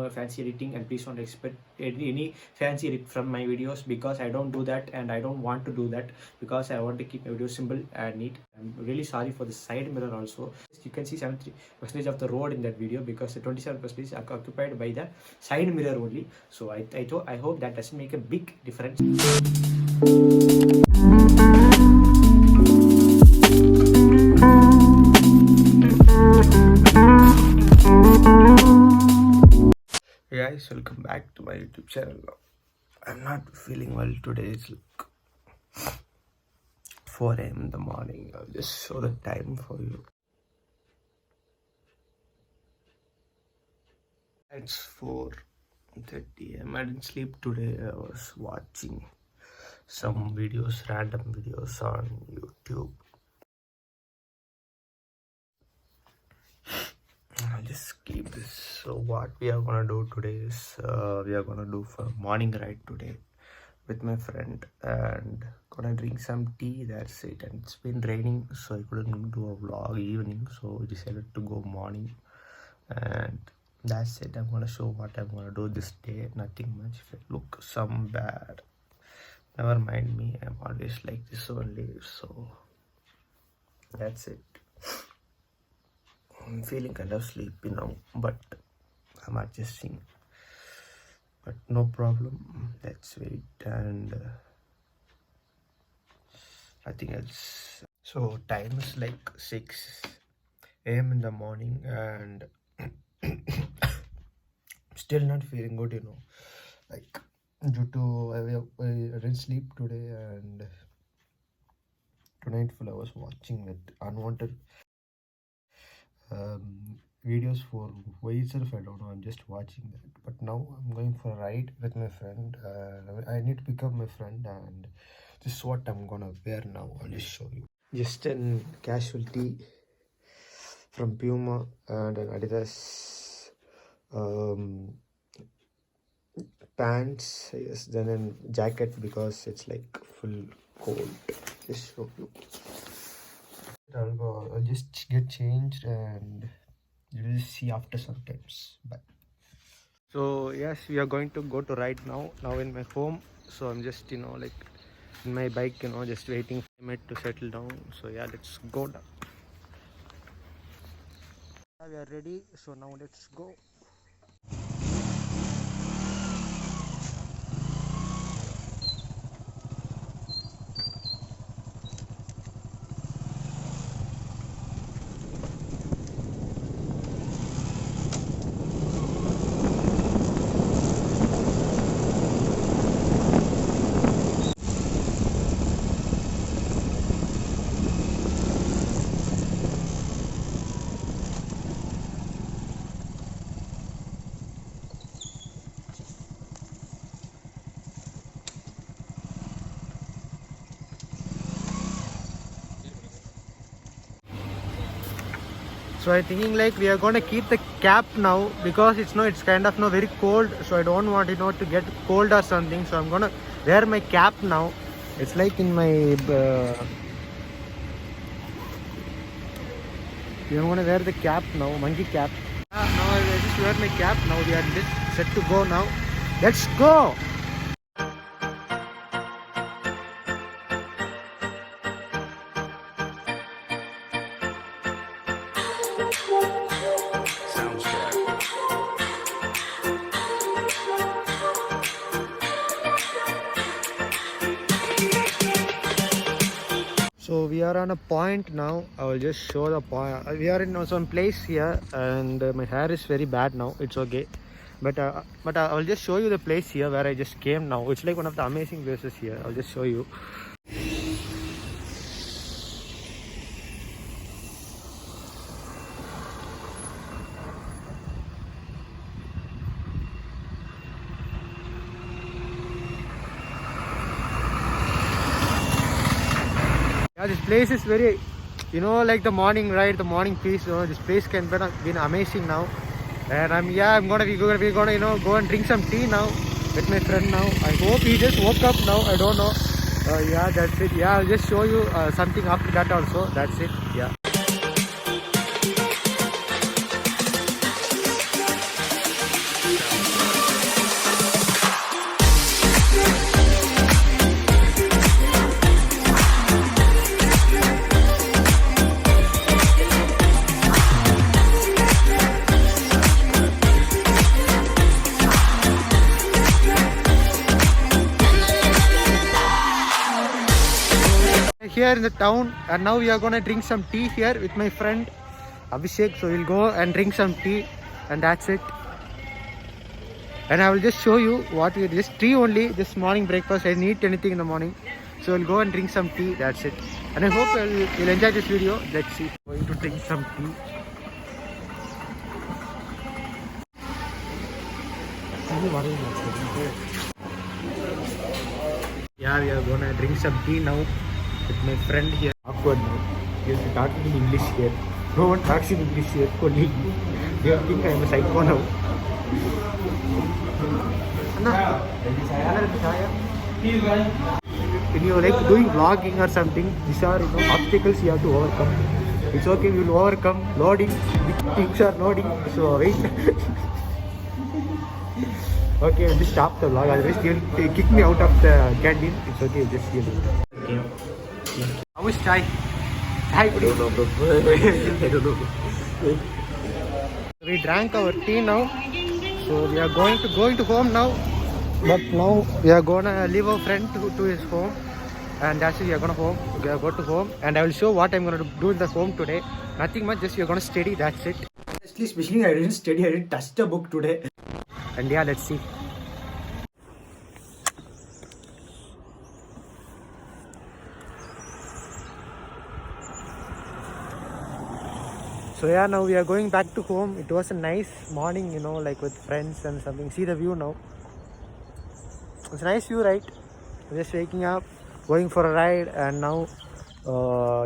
a fancy editing, and please don't expect any fancy edit from my videos, because I don't do that and I don't want to do that, because I want to keep my videos simple and neat. I'm really sorry for the side mirror also. You can see 73% of the road in that video, because the 27% is occupied by the side mirror only. So I hope that doesn't make a big difference. Guys, welcome back to my YouTube channel. I'm not feeling well today. It's like 4 a.m. in the morning. I'll just show the time for you. It's 4:30 a.m. I didn't sleep today. I was watching some videos, random videos on YouTube. I'll just keep this. So what we are gonna do today is we are gonna do for morning ride today with my friend, and gonna drink some tea. That's it. And it's been raining, so I couldn't do a vlog evening, so we decided to go morning, and that's it. I'm gonna show what I'm gonna do this day. Nothing much. If I look some bad, never mind me. I'm always like this only, so that's it. I'm feeling kind of sleepy now, but I'm adjusting. But no problem. Let's wait, and nothing else. So time is like 6 a.m. in the morning, and still not feeling good, you know. Like due to I didn't sleep today, and tonight full I was watching with unwanted videos for myself. I don't know, I'm just watching that. But now I'm going for a ride with my friend. I need to pick up my friend, and this is what I'm gonna wear now. I'll just show you. Just an casual tee from Puma and an Adidas pants, yes, then a jacket because it's like full cold. Just show you. I'll just get changed, and you'll see after some times. Bye. So yes, we are going to go to ride now in my home. So I'm just, you know, like in my bike, you know, just waiting for it to settle down. So yeah, let's go down. We are ready, so now let's go. So I'm thinking like we are gonna keep the cap now, because it's kind of very cold, so I don't want to get cold or something. So I'm gonna wear my cap now. It's like in my you're gonna wear the cap now, monkey cap. Now I just wear my cap. Now we are just set to go now. Let's go. So we are on a point now. I will just show the point. We are in some place here, and my hair is very bad now. It's okay, but I will just show you the place here where I just came now. It's like one of the amazing places here. I'll just show you. Yeah, this place is very, like the morning ride, the morning peace. This place can be amazing now. And we're gonna go and drink some tea now with my friend now. I hope he just woke up now. I don't know. Yeah, that's it. Yeah, I'll just show you something after that also. That's it. Yeah. here in the town, and now we are gonna drink some tea here with my friend Abhishek. So we'll go and drink some tea, and that's it. And I will just show you what we just tea only. This morning breakfast. I didn't eat anything in the morning, so we'll go and drink some tea. That's it. And I hope you'll enjoy this video. Let's see. Going to drink some tea. Yeah, we are gonna drink some tea now with my friend here. Awkward now. He will be talking in English here. No one talks in English here. Only they think I am a psycho now. When you like doing vlogging or something, these are obstacles you have to overcome. It's okay, we will overcome. Loading, things are loading. So wait. Okay, I'll just stop the vlog. Otherwise, they'll kick me out of the canteen. It's okay, just give it. Okay. How is chai? Chai, I don't know, bro. I don't know. We drank our tea now. So we are going to home now. But now we are gonna leave our friend to his home. And that's it, we are gonna home. We are going to home. And I will show what I'm gonna do in the home today. Nothing much, just we are gonna study, that's it. Especially I didn't study, I didn't touch the book today. And yeah, let's see. So yeah, now we are going back to home. It was a nice morning, like with friends and something. See the view now. It's a nice view, right? Just waking up, going for a ride, and now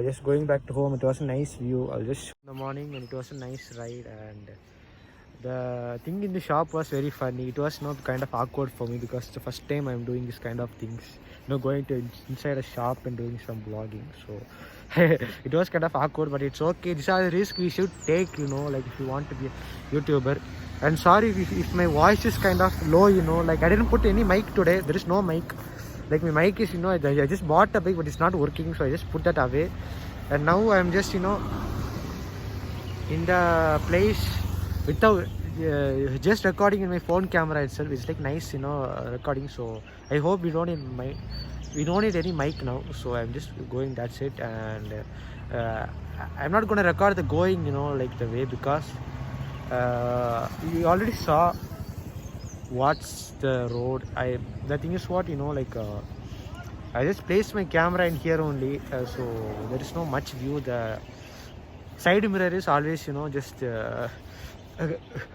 just going back to home. It was a nice view. I'll just show in the morning, and it was a nice ride. And the thing in the shop was very funny. It was not kind of awkward for me because it's the first time I'm doing this kind of things. Going to inside a shop and doing some vlogging. So it was kind of awkward, but it's okay. These are the risks we should take, like if you want to be a YouTuber. And sorry if my voice is kind of low, like I didn't put any mic today. There is no mic. Like my mic is, I just bought a mic, but it's not working. So I just put that away. And now I'm just, in the place without just recording in my phone camera itself. It's like nice, recording. So I hope we don't need any mic now. So I'm just going, that's it. And I'm not gonna record the going, like the way, because you already saw what's the road. The thing is what, I just placed my camera in here only, so there is no much view. The side mirror is always, just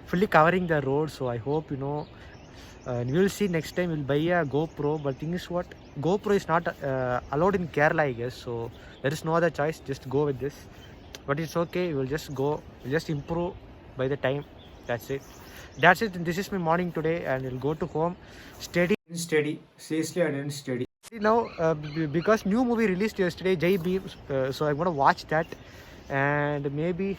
fully covering the road. So I hope, and we will see next time we'll buy a GoPro. But thing is what, GoPro is not allowed in Kerala, I guess. So there is no other choice, just go with this. But it's okay, we'll just go, we'll just improve by the time. That's it. This is my morning today, and we'll go to home. Steady. Seriously, I didn't study. Now, because new movie released yesterday, Jai Bhim, so I'm gonna watch that, and maybe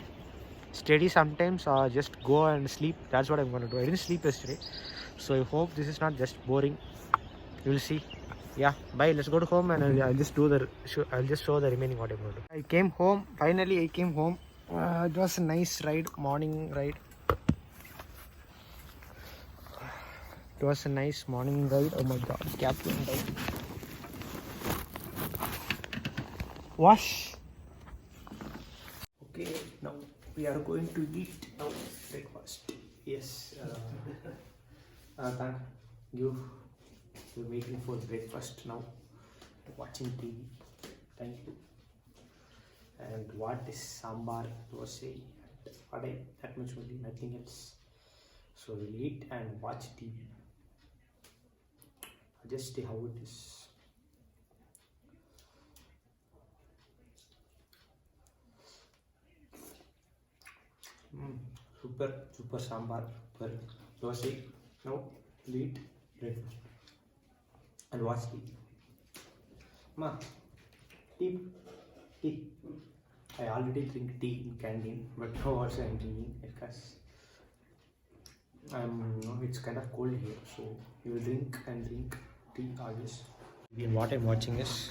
study sometimes, or just go and sleep. That's what I'm gonna do. I didn't sleep yesterday, so I hope this is not just boring. You'll see. Yeah, bye. Let's go to home, and I'll just show the remaining what I'm gonna do. I came home. Finally, I came home. It was a nice ride, morning ride. It was a nice morning ride. Oh my god, Captain died. Wash. Okay, now we are going to eat now breakfast. Yes. You're waiting for breakfast now. Watching TV. Thank you. And what is sambar, dosa, vada, that much only, nothing else. So we'll eat and watch TV. Just see how it is. Super sambar, super dosa. Now we'll eat breakfast and watch TV. Ma, tea. I already drink tea in canteen, but now also I'm drinking because it's kind of cold here, so you will drink tea always. And what I'm watching is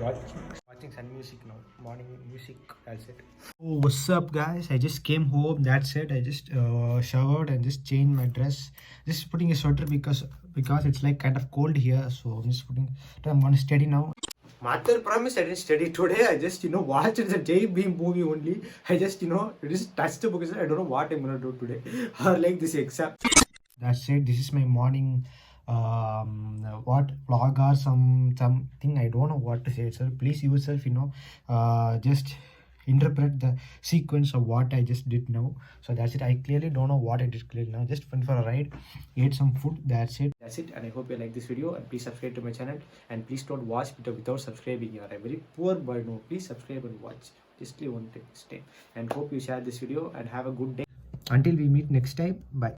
watching some music now, morning music. That's it. Oh, what's up, guys? I just came home. That's it. I just showered and just changed my dress. Just putting a sweater because it's like kind of cold here, so I'm just putting. I'm gonna study now. Mother promised I didn't study today. I just, watched the J Beam movie only. I just, just touched the book. I don't know what I'm gonna do today. Or like this exam. That's it. This is my morning what vlog or something. I don't know what to say, sir. Please yourself, just interpret the sequence of what I just did now. So that's it. I clearly don't know what I did clearly now. Just went for a ride, ate some food. That's it. That's it. And I hope you like this video. And please subscribe to my channel. And please don't watch without subscribing. You are a very poor boy. No, please subscribe and watch. Just one time. And hope you share this video and have a good day. Until we meet next time. Bye.